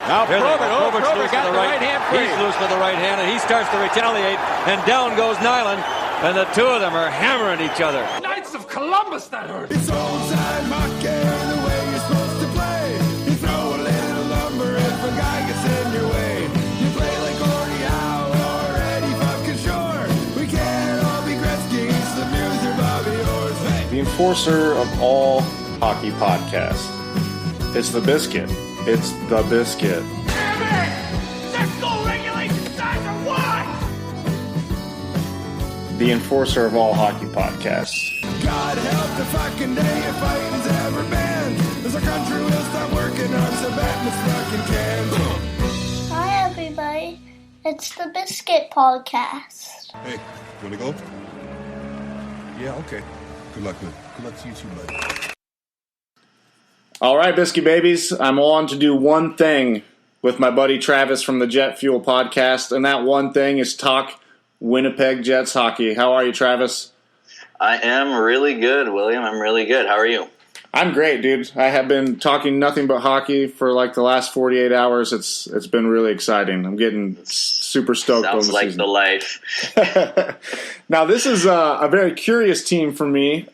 Now Probert got the right hand free. He's loose with the right hand, and he starts to retaliate, and down goes Nyland, and the two of them are hammering each other. Knights of Columbus, that hurt. It's old-time hockey, the way you're supposed to play. You throw a little lumber if a guy gets in your way. You play like Gordie Howe or Eddie fucking Shore. We can't all be Gretzky's, the Muse or Bobby Orr's. Hey. The enforcer of all hockey podcasts. It's the Biscuit. It's the Biscuit. Damn it! Let's go regulation size or what? The enforcer of all hockey podcasts. God help the fucking day if fighting's ever banned. As our country will stop working on Sabatmas fucking cans. Hi, everybody. It's the Biscuit Podcast. Hey, you wanna go? Yeah, okay. Good luck, man. Good luck to you too, buddy. All right, Biscuit Babies. I'm on to do one thing with my buddy Travis from the Jet Fuel Podcast, and that one thing is talk Winnipeg Jets hockey. How are you, Travis? I am really good, William. I'm really good. How are you? I'm great, dude. I have been talking nothing but hockey for like the last 48 hours. It's been really exciting. I'm getting super stoked on the season. Sounds like the life. Now, this is a very curious team for me.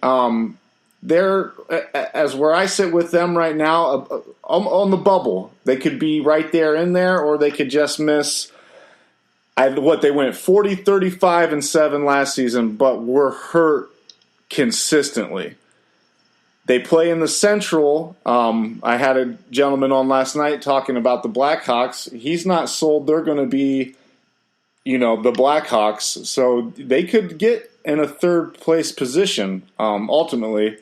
They're, as where I sit with them right now, on the bubble. They could be right there in there, or they could just miss. They went 40, 35, and 7 last season, but were hurt consistently. They play in the Central. I had a gentleman on last night talking about the Blackhawks. He's not sold they're going to be, the Blackhawks. So they could get in a third place position ultimately.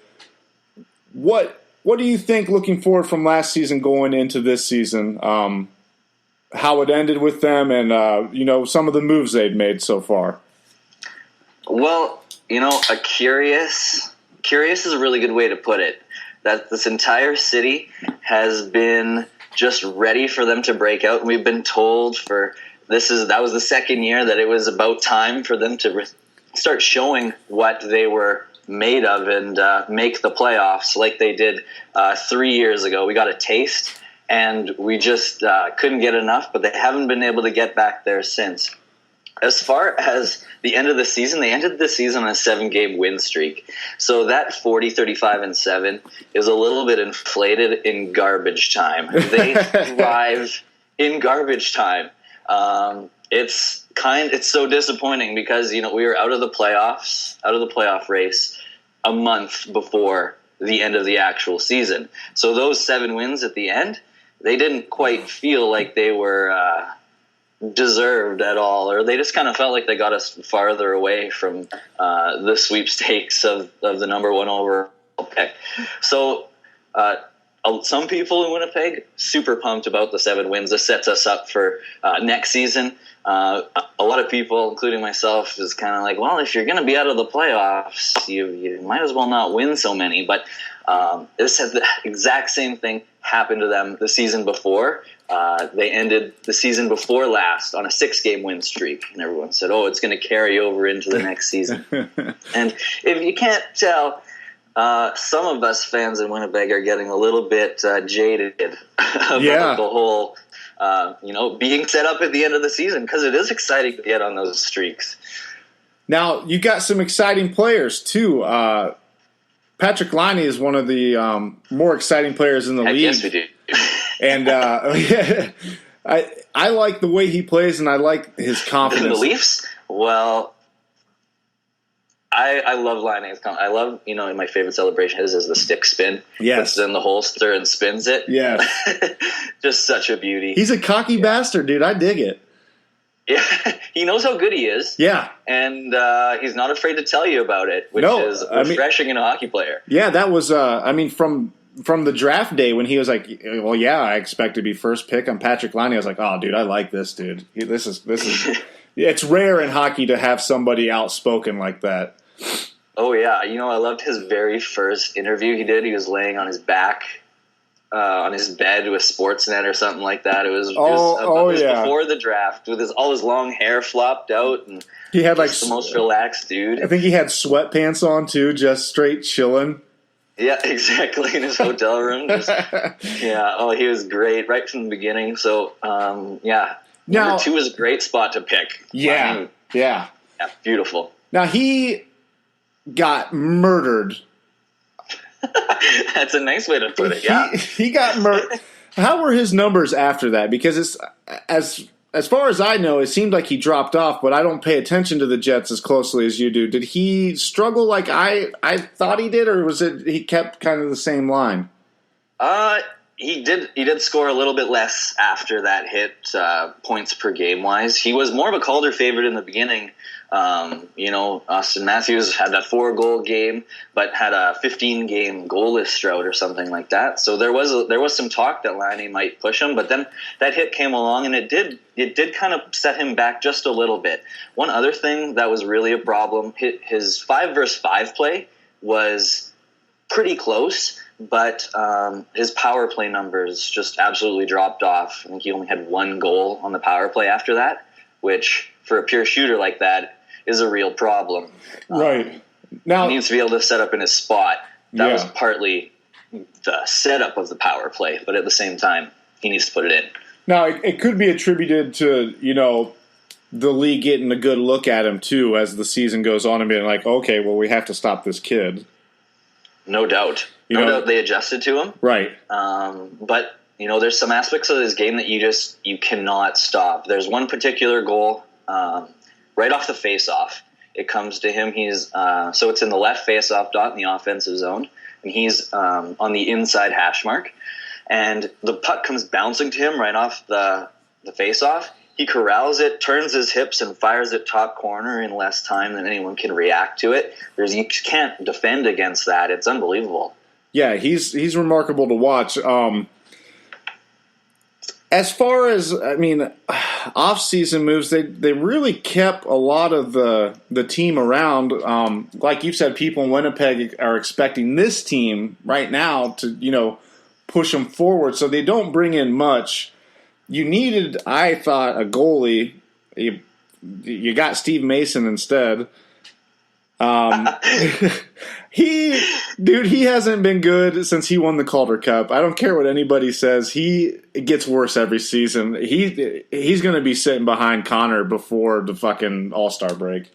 What do you think, looking forward from last season going into this season, how it ended with them and, some of the moves they've made so far? Well, a curious is a really good way to put it. That this entire city has been just ready for them to break out. We've been told that was the second year that it was about time for them to start showing what they were made of and make the playoffs like they did 3 years ago. We got a taste, and we just couldn't get enough, but they haven't been able to get back there since. As far as the end of the season, they ended the season on a 7-game win streak. So that 40, 35, and 7 is a little bit inflated in garbage time. They thrive in garbage time. It's so disappointing because, we were out of the playoff race a month before the end of the actual season. So those 7 wins at the end, they didn't quite feel like they were deserved at all, or they just kind of felt like they got us farther away from the sweepstakes of the number 1 overall pick. So some people in Winnipeg super pumped about the 7 wins. This sets us up for next season. A lot of people, including myself, is kind of like, well, if you're going to be out of the playoffs, you might as well not win so many. But this had the exact same thing happen to them the season before. They ended the season before last on a 6-game win streak, and everyone said, oh, it's going to carry over into the next season. And if you can't tell, some of us fans in Winnipeg are getting a little bit jaded about the whole, being set up at the end of the season, because it is exciting to get on those streaks. Now, you got some exciting players, too. Patrick Laine is one of the more exciting players in the league. Yes, we do. And I like the way he plays, and I like his confidence. The Leafs? Well, I love Laine's confidence. I love, my favorite celebration is the stick spin. Yes. Puts it in the holster and spins it. Yes. Just such a beauty. He's a cocky bastard, dude. I dig it. Yeah, he knows how good he is. Yeah. And he's not afraid to tell you about it, which is refreshing in a hockey player. Yeah, that was, from the draft day when he was like, well, yeah, I expect to be first pick on Patrick Laine. I was like, oh, dude, I like this dude. This is it's rare in hockey to have somebody outspoken like that. Oh, yeah. I loved his very first interview he did. He was laying on his back on his bed with Sportsnet or something like that. It was before the draft with all his long hair flopped out, and he had the most relaxed dude. I think he had sweatpants on too, just straight chilling. Yeah, exactly. In his hotel room. He was great right from the beginning. So, number 2 is a great spot to pick. Yeah. Yeah, beautiful. Now, he got murdered. That's a nice way to put it, yeah. He got murdered. How were his numbers after that? Because it's as far as I know, it seemed like he dropped off, but I don't pay attention to the Jets as closely as you do. Did he struggle like I thought he did, or was it he kept kind of the same line? He did score a little bit less after that hit, points per game wise. He was more of a Calder favorite in the beginning. Austin Matthews had that 4-goal game, but had a 15-game goalless drought or something like that. So there was some talk that Laine might push him, but then that hit came along and it did kind of set him back just a little bit. One other thing that was really a problem, his 5 versus 5 play was pretty close, but his power play numbers just absolutely dropped off. I think he only had 1 goal on the power play after that, which for a pure shooter like that is a real problem. Right. Now he needs to be able to set up in his spot. That was partly the setup of the power play, but at the same time, he needs to put it in. Now, it could be attributed to, the league getting a good look at him, too, as the season goes on and being like, okay, well, we have to stop this kid. No doubt. No doubt they adjusted to him. Right. But, there's some aspects of this game that you cannot stop. There's one particular goal right off the face-off. It comes to him. So it's in the left face-off dot in the offensive zone, and he's on the inside hash mark. And the puck comes bouncing to him right off the face-off. He corrals it, turns his hips, and fires it top corner in less time than anyone can react to it. You can't defend against that. It's unbelievable. Yeah, he's remarkable to watch. As far as, off-season moves, they really kept a lot of the team around. Like you said, people in Winnipeg are expecting this team right now to, push them forward, so they don't bring in much. You needed, I thought, a goalie. You got Steve Mason instead. He hasn't been good since he won the Calder Cup. I don't care what anybody says. It gets worse every season. He's going to be sitting behind Connor before the fucking All-Star break.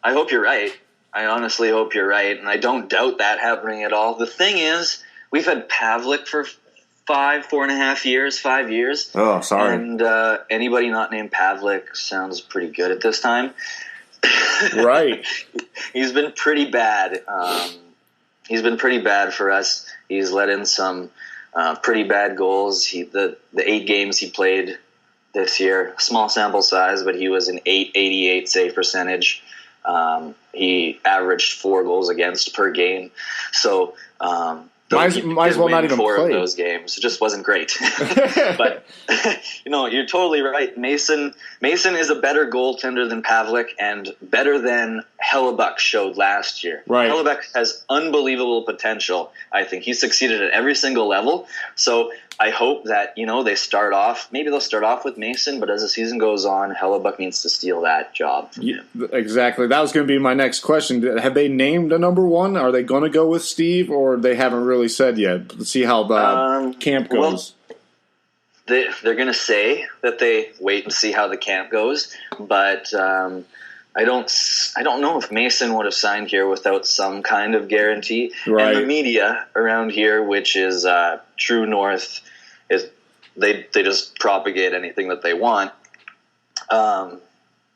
I hope you're right. I honestly hope you're right, and I don't doubt that happening at all. The thing is, we've had Pavlik for 5 years. Oh, sorry. And anybody not named Pavlik sounds pretty good at this time. Right. He's been pretty bad. He's been pretty bad for us. He's let in some pretty bad goals. The 8 games he played this year, small sample size, but he was an .888 save percentage. He averaged 4 goals against per game. So might as well not even 4 play of those games. It just wasn't great. But you're totally right. Mason is a better goaltender than Pavlik and better than Hellebuck showed last year. Right. Hellebuck has unbelievable potential. I think he succeeded at every single level. So I hope that they'll start off with Mason, but as the season goes on, Hellebuck needs to steal that job from him. Exactly. That was going to be my next question. Have they named a number 1? Are they going to go with Steve, or they haven't really said yet? Let's see how the camp goes. Well, they're going to say that they wait and see how the camp goes, but I don't know if Mason would have signed here without some kind of guarantee. Right. And the media around here, which is True North, they just propagate anything that they want.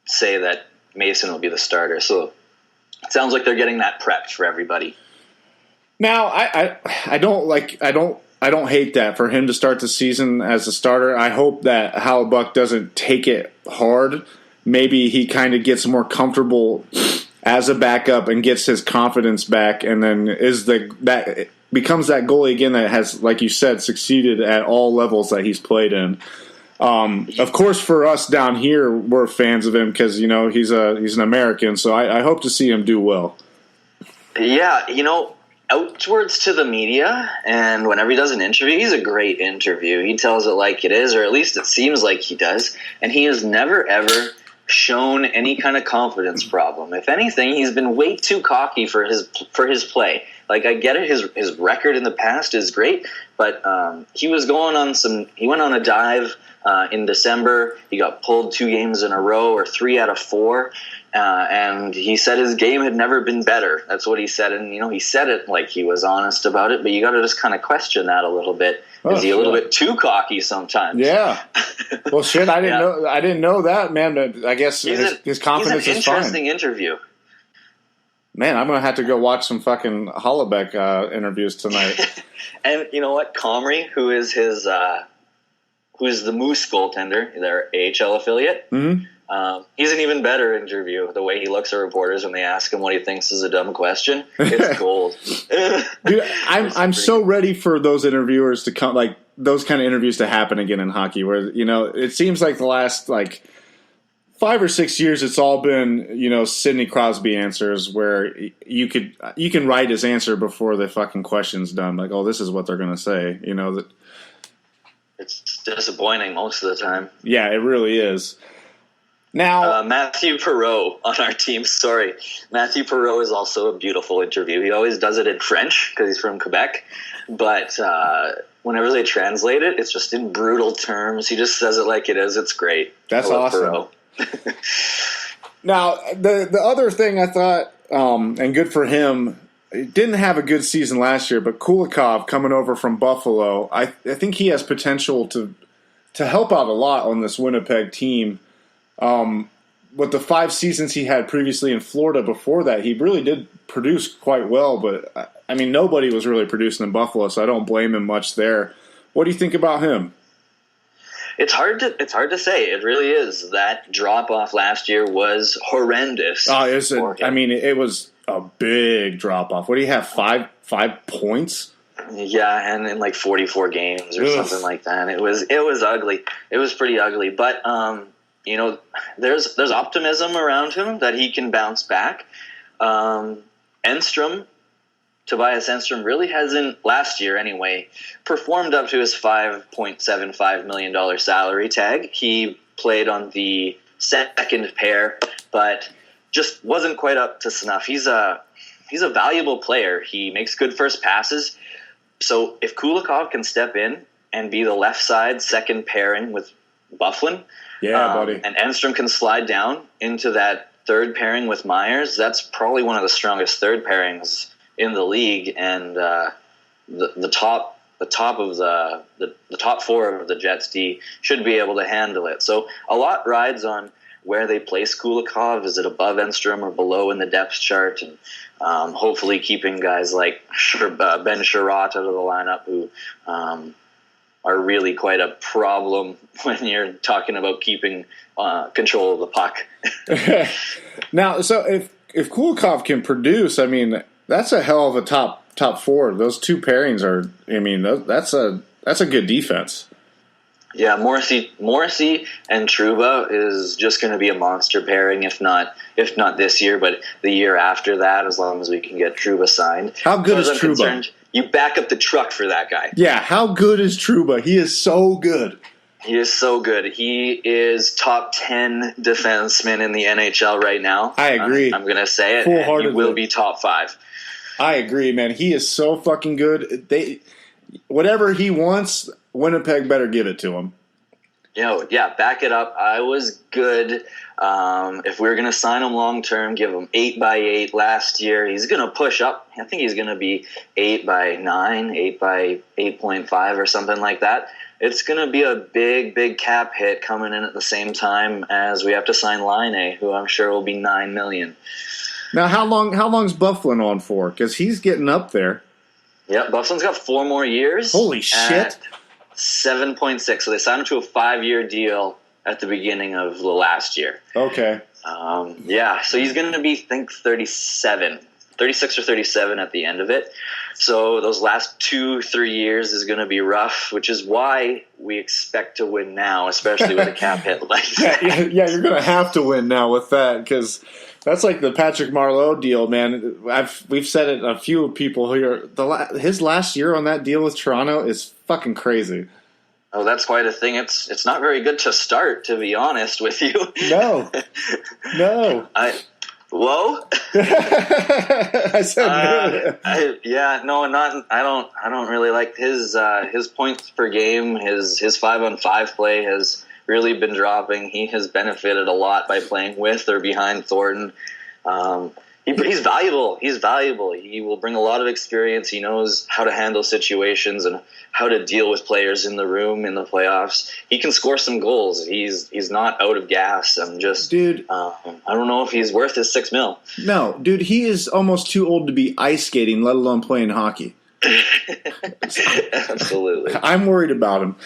Say that Mason will be the starter. So it sounds like they're getting that prepped for everybody. Now, I don't hate that for him to start the season as a starter. I hope that Hellebuck doesn't take it hard. Maybe he kind of gets more comfortable as a backup and gets his confidence back, and then becomes that goalie again that has, like you said, succeeded at all levels that he's played in. Of course, for us down here, we're fans of him because he's an American. So I hope to see him do well. Yeah, outwards to the media, and whenever he does an interview, he's a great interview. He tells it like it is, or at least it seems like he does. And he has never ever shown any kind of confidence problem. If anything, he's been way too cocky for his play. Like, I get it. His record in the past is great, but he went on a dive in December. He got pulled 2 games in a row, or 3 out of 4. And he said his game had never been better. That's what he said. And, he said it like he was honest about it, but you got to just kind of question that a little bit. Is he a little bit too cocky sometimes? Yeah. Well, shit, I didn't know that, man. But I guess his confidence is fine. He's an interesting interview. Man, I'm going to have to go watch some fucking Hollaback interviews tonight. And you know what? Comrie, who's the Moose goaltender, their AHL affiliate, he's an even better interview. The way he looks at reporters when they ask him what he thinks is a dumb question, it's gold. Dude, I'm so ready for those interviewers to come, like those kind of interviews to happen again in hockey, where it seems like the last 5 or 6 years, it's all been, Sidney Crosby answers where you can write his answer before the fucking question's done. Like, oh, this is what they're going to say. That it's disappointing most of the time. Yeah, it really is. Now, Matthew Perreault on our team. Sorry, Matthew Perreault is also a beautiful interview. He always does it in French because he's from Quebec, but whenever they translate it, it's just in brutal terms. He just says it like it is. It's great. That's awesome. Now, the other thing I thought, and good for him, he didn't have a good season last year, but Kulikov coming over from Buffalo, I think he has potential to help out a lot on this Winnipeg team. With the 5 seasons he had previously in Florida before that, he really did produce quite well, but I mean, nobody was really producing in Buffalo, so I don't blame him much there. What do you think about him? It's hard to say. It really is. That drop off last year was horrendous. It was a big drop off. What do you have? 5 points? Yeah, and in 44 games or something like that. It was ugly. It was pretty ugly. But there's optimism around him that he can bounce back. Tobias Enstrom really hasn't, last year anyway, performed up to his $5.75 million salary tag. He played on the second pair, but just wasn't quite up to snuff. He's a valuable player. He makes good first passes. So if Kulikov can step in and be the left side second pairing with Byfuglien, buddy, and Enstrom can slide down into that third pairing with Myers, that's probably one of the strongest third pairings in the league, and the top of the top 4 of the Jets D should be able to handle it. So a lot rides on where they place Kulikov. Is it above Enstrom or below in the depth chart? And hopefully keeping guys like Ben Sherratt out of the lineup, who are really quite a problem when you're talking about keeping control of the puck. Now, so if Kulikov can produce, I mean, that's a hell of a top 4. Those 2 pairings are. I mean, that's a good defense. Yeah, Morrissey and Trouba is just going to be a monster pairing, if not this year, but the year after that, as long as we can get Trouba signed. How good is Trouba? You back up the truck for that guy. Yeah, how good is Trouba? He is so good. He is so good. He is top 10 defenseman in the NHL right now. I agree. I'm going to say it. And he will be top 5. I agree, man. He is so fucking good. Whatever he wants, Winnipeg better give it to him. Yeah, back it up. I was good. If we were going to sign him long term, give him 8x8 last year. He's going to push up. I think he's going to be 8x9, 8x8.5 or something like that. It's going to be a big cap hit coming in at the same time as we have to sign Laine, who I'm sure will be $9 million. Now, how long's Byfuglien on for? Because he's getting up there. Yeah, Byfuglien's got 4 more years. Holy shit. 7.6. So they signed him to a 5-year deal at the beginning of the last year. Okay. So he's going to be, I think, 36 or 37 at the end of it. So those last 2-3 years is going to be rough, which is why we expect to win now, especially with a cap hit like that. Yeah, you're going to have to win now with that, because that's like the Patrick Marleau deal, man. We've said it, a few people here. His last year on that deal with Toronto is fucking crazy. Oh, that's quite a thing. It's not very good to start, to be honest with you. No. Whoa. I said, I don't really like his points per game. His 5-on-5 play has really been dropping. He has benefited a lot by playing with or behind Thornton. He's valuable. He's valuable. He will bring a lot of experience. He knows how to handle situations and how to deal with players in the room in the playoffs. He can score some goals. He's not out of gas. Dude. I don't know if he's worth his $6 million. No, dude, he is almost too old to be ice skating, let alone playing hockey. Absolutely. I'm worried about him.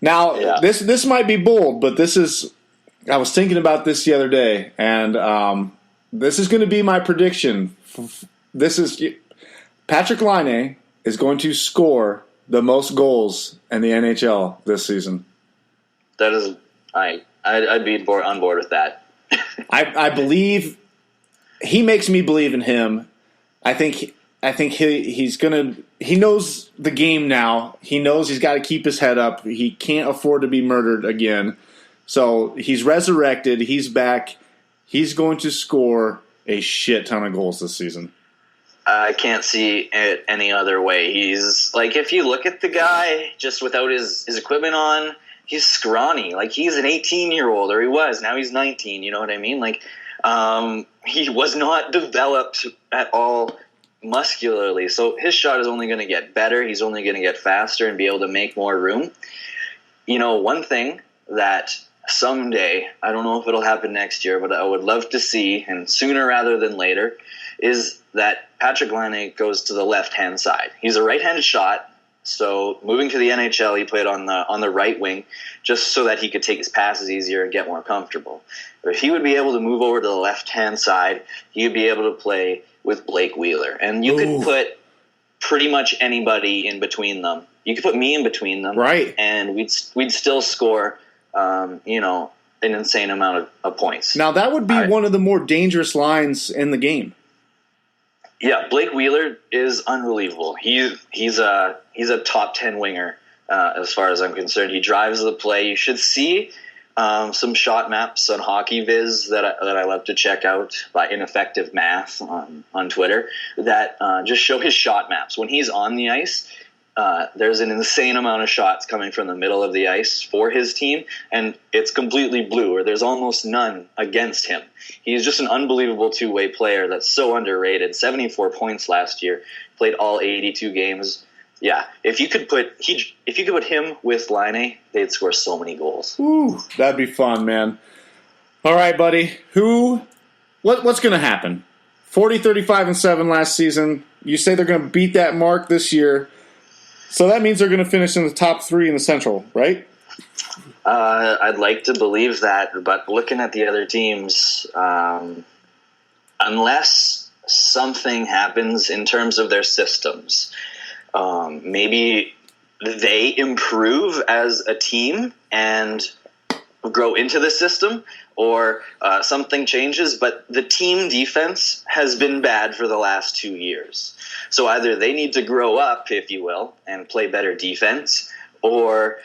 Now, Yeah. This might be bold, but I was thinking about this the other day, and this is going to be my prediction. Patrick Laine is going to score the most goals in the NHL this season. That is, I'd be on board with that. I believe he makes me believe in him. I think he's gonna. He knows the game now. He knows he's got to keep his head up. He can't afford to be murdered again. So he's resurrected. He's back. He's going to score a shit ton of goals this season. I can't see it any other way. He's like, if you look at the guy just without his equipment on, he's scrawny. Like, he's an 18-year-old, or he was. Now he's 19. You know what I mean? Like, he was not developed at all muscularly. So his shot is only going to get better. He's only going to get faster and be able to make more room. You know, one thing that someday, I don't know if it'll happen next year, but I would love to see, and sooner rather than later, is that Patrick Laine goes to the left-hand side. He's a right-handed shot, so moving to the NHL, he played on the right wing just so that he could take his passes easier and get more comfortable. But if he would be able to move over to the left-hand side, he would be able to play with Blake Wheeler. And you could put pretty much anybody in between them. You could put me in between them, right? And we'd still score, an insane amount of points. Now that would be one of the more dangerous lines in the game. Yeah, Blake Wheeler is unbelievable. He's a top 10 winger as far as I'm concerned. He drives the play. You should see some shot maps on Hockey Viz that I love to check out by Ineffective Math on Twitter that just show his shot maps. When he's on the ice, there's an insane amount of shots coming from the middle of the ice for his team, and it's completely blue, or there's almost none against him. He's just an unbelievable two-way player that's so underrated. 74 points last year, played all 82 games. Yeah, if you could put him with Laine, they'd score so many goals. Ooh, that'd be fun, man. All right, buddy. What's going to happen? 40, 35, and 7 last season. You say they're going to beat that mark this year. So that means they're going to finish in the top 3 in the Central, right? I'd like to believe that, but looking at the other teams, unless something happens in terms of their systems, maybe they improve as a team and grow into the system, or something changes, but the team defense has been bad for the last 2 years. So either they need to grow up, if you will, and play better defense, or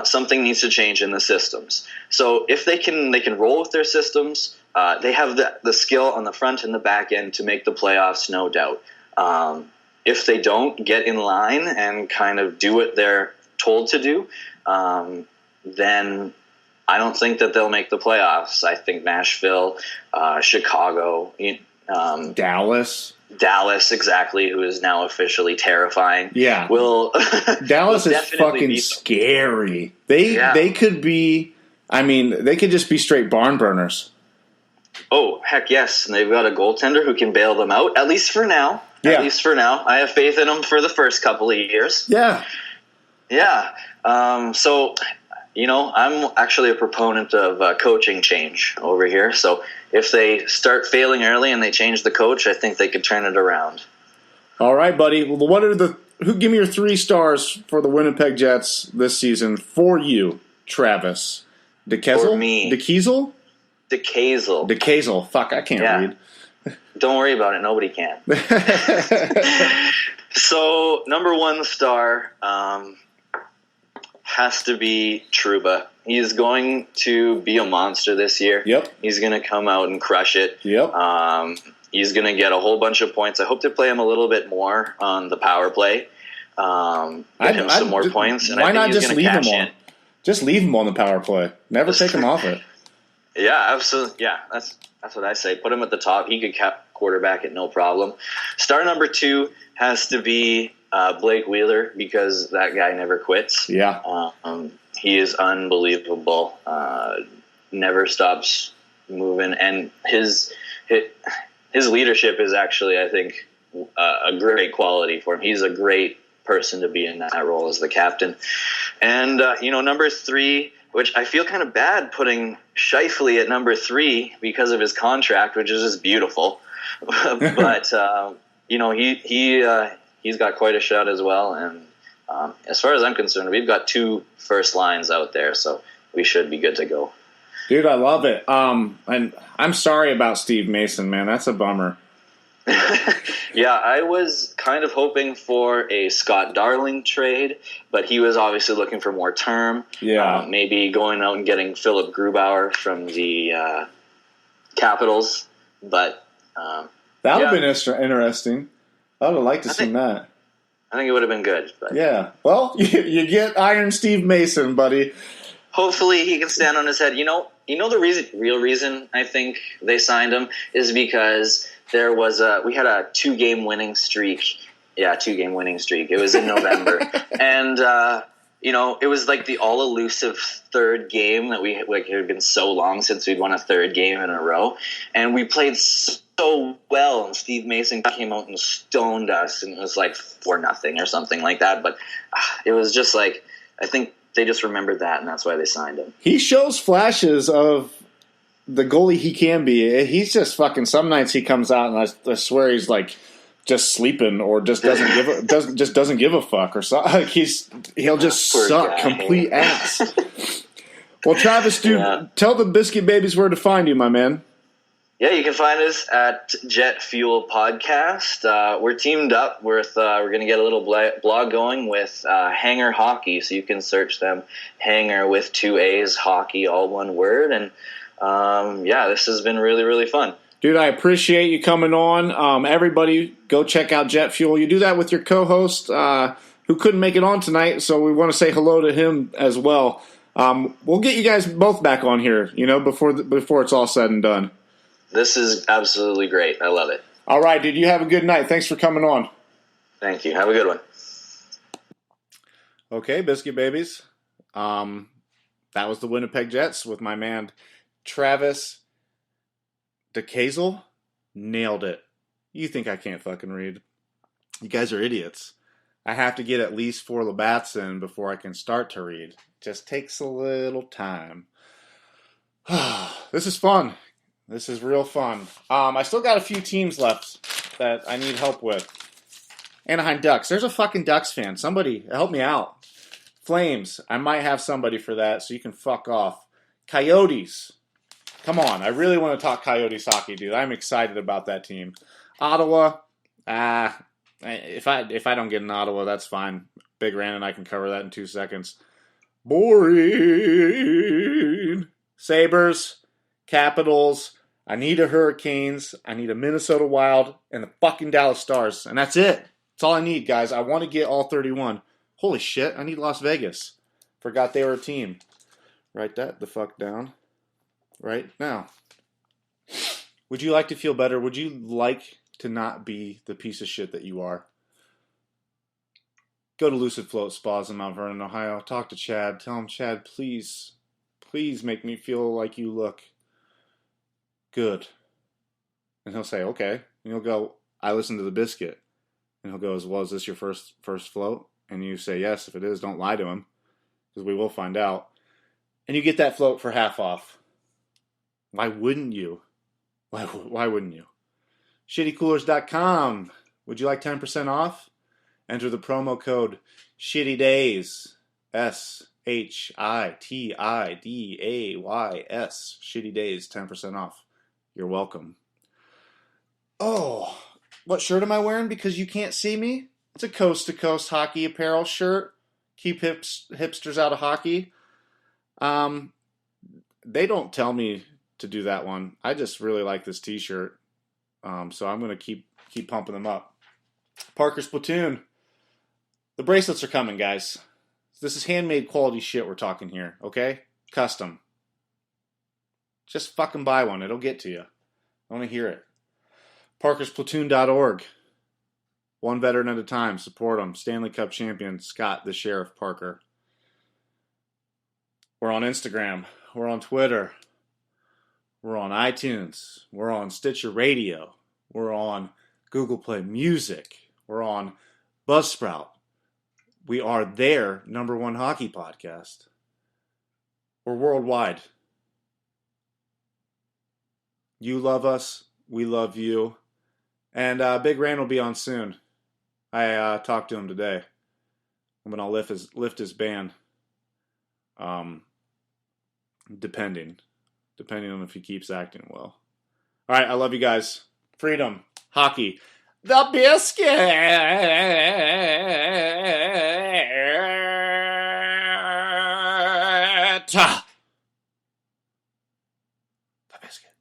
something needs to change in the systems. So if they can roll with their systems, they have the skill on the front and the back end to make the playoffs, no doubt. If they don't get in line and kind of do what they're told to do, then I don't think that they'll make the playoffs. I think Nashville, Chicago, Dallas, exactly, who is now officially terrifying. Yeah, Dallas is fucking scary. They could be. I mean, they could just be straight barn burners. Oh, heck yes, and they've got a goaltender who can bail them out, at least for now. Yeah. At least for now. I have faith in them for the first couple of years. Yeah. So, I'm actually a proponent of coaching change over here. So if they start failing early and they change the coach, I think they could turn it around. All right, buddy. Well, give me your 3 stars for the Winnipeg Jets this season for you, Travis? DeKezel? For me. DeKezel? DeKezel. Fuck, I can't read. Don't worry about it. Nobody can. So, number 1 star has to be Trouba. He is going to be a monster this year. Yep. He's going to come out and crush it. Yep. He's going to get a whole bunch of points. I hope to play him a little bit more on the power play. Get him some more points. And why I think not he's just gonna leave him cash on? in. Just leave him on the power play. Never take him off it. Yeah, absolutely. Yeah, that's what I say. Put him at the top. He could quarterback it, no problem. Star number 2 has to be Blake Wheeler, because that guy never quits. Yeah. He is unbelievable. Never stops moving, and his leadership is actually, I think, a great quality for him. He's a great person to be in that role as the captain. And number 3, which I feel kind of bad putting Scheifele at number 3 because of his contract, which is just beautiful. But he's got quite a shot as well. And as far as I'm concerned, we've got 2 first lines out there, so we should be good to go. Dude, I love it. And I'm sorry about Steve Mason, man. That's a bummer. Yeah, I was kind of hoping for a Scott Darling trade, but he was obviously looking for more term. Yeah. Maybe going out and getting Philip Grubauer from the Capitals. But that would have been interesting. I would have liked to see that. I think it would have been good. But yeah. Well, you get Iron Steve Mason, buddy. Hopefully he can stand on his head. The real reason I think they signed him is because we had a 2-game winning streak. Yeah, 2-game winning streak. It was in November. And, it was like the all elusive third game that it had been so long since we'd won a third game in a row. And we played so well, and Steve Mason came out and stoned us, and it was like 4-0 or something like that. But it was just like, I think they just remembered that, and that's why they signed him. He shows flashes of the goalie he can be. He's just fucking. Some nights he comes out and I swear he's like just sleeping or just doesn't give a fuck or something. Like he'll just suck guy. Complete ass. Well, Travis, dude, tell the Biscuit Babies where to find you, my man. Yeah, you can find us at Jet Fuel Podcast. We're teamed up with, we're going to get a little blog going with Hanger Hockey, so you can search them, Hanger with 2 A's, Hockey, all one word. And this has been really, really fun. Dude, I appreciate you coming on. Everybody, go check out Jet Fuel. You do that with your co-host, who couldn't make it on tonight, so we want to say hello to him as well. We'll get you guys both back on here, before it's all said and done. This is absolutely great. I love it. All right, dude. You have a good night. Thanks for coming on. Thank you. Have a good one. Okay, Biscuit Babies. That was the Winnipeg Jets with my man Travis DeKazel. Nailed it. You think I can't fucking read? You guys are idiots. I have to get at least 4 Labatt's in before I can start to read. Just takes a little time. This is fun. This is real fun. I still got a few teams left that I need help with. Anaheim Ducks. There's a fucking Ducks fan. Somebody help me out. Flames. I might have somebody for that, so you can fuck off. Coyotes. Come on. I really want to talk Coyotes hockey, dude. I'm excited about that team. Ottawa. If I don't get in Ottawa, that's fine. Big Ran and I can cover that in 2 seconds. Boring. Sabres. Capitals, I need a Hurricanes, I need a Minnesota Wild, and the fucking Dallas Stars. And that's it. That's all I need, guys. I want to get all 31. Holy shit, I need Las Vegas. Forgot they were a team. Write that the fuck down. Right now. Would you like to feel better? Would you like to not be the piece of shit that you are? Go to Lucid Float Spas in Mount Vernon, Ohio. Talk to Chad. Tell him, Chad, please make me feel like you look good. And he'll say, okay. And you'll go, I listened to the Biscuit. And he'll go, well, is this your first float? And you say, yes. If it is, don't lie to him. Because we will find out. And you get that float for half off. Why wouldn't you? Why wouldn't you? ShittyCoolers.com. Would you like 10% off? Enter the promo code SHITTYDAYS. SHITTIDAYS. Shitty Days, 10% off. You're welcome. Oh, what shirt am I wearing? Because you can't see me? It's a coast-to-coast hockey apparel shirt. Keep hipsters out of hockey. They don't tell me to do that one. I just really like this T-shirt, so I'm gonna keep pumping them up. Parker's Platoon. The bracelets are coming, guys. This is handmade quality shit we're talking here, okay? Custom. Just fucking buy one. It'll get to you. I want to hear it. ParkersPlatoon.org. One veteran at a time. Support them. Stanley Cup champion Scott the Sheriff Parker. We're on Instagram. We're on Twitter. We're on iTunes. We're on Stitcher Radio. We're on Google Play Music. We're on Buzzsprout. We are their #1 hockey podcast. We're worldwide. You love us. We love you. And Big Rand will be on soon. I talked to him today. I'm going to lift his ban. Depending on if he keeps acting well. All right, I love you guys. Freedom. Hockey. The biscuit. The biscuit.